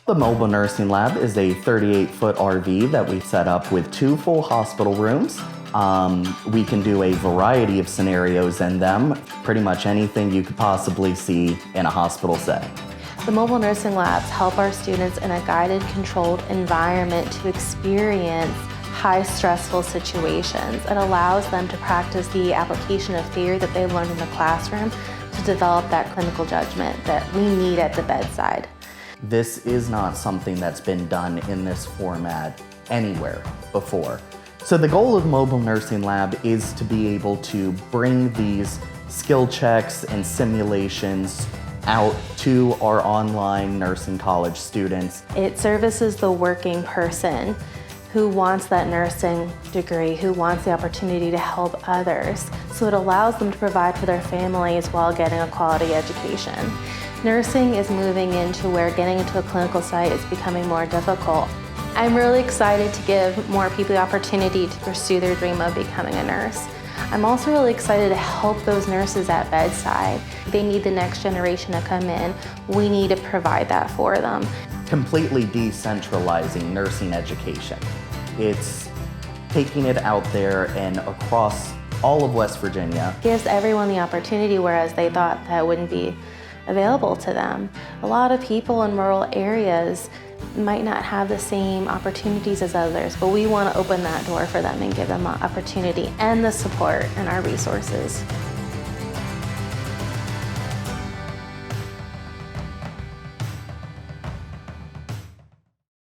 The Mobile Nursing Lab is a 38-foot RV that we set up with 2 full hospital rooms. We can do a variety of scenarios in them, pretty much anything you could possibly see in a hospital setting. The Mobile Nursing Labs help our students in a guided, controlled environment to experience high stressful situations. It allows them to practice the application of theory that they've learned in the classroom to develop that clinical judgment that we need at the bedside. This is not something that's been done in this format anywhere before. So the goal of Mobile Nursing Lab is to be able to bring these skill checks and simulations out to our online nursing college students. It services the working person who wants that nursing degree, who wants the opportunity to help others. So it allows them to provide for their families while getting a quality education. Nursing is moving into where getting into a clinical site is becoming more difficult. I'm really excited to give more people the opportunity to pursue their dream of becoming a nurse. I'm also really excited to help those nurses at bedside. They need the next generation to come in. We need to provide that for them. Completely decentralizing nursing education. It's taking it out there and across all of West Virginia. Gives everyone the opportunity, whereas they thought that wouldn't be available to them. A lot of people in rural areas might not have the same opportunities as others, but we want to open that door for them and give them an opportunity and the support and our resources.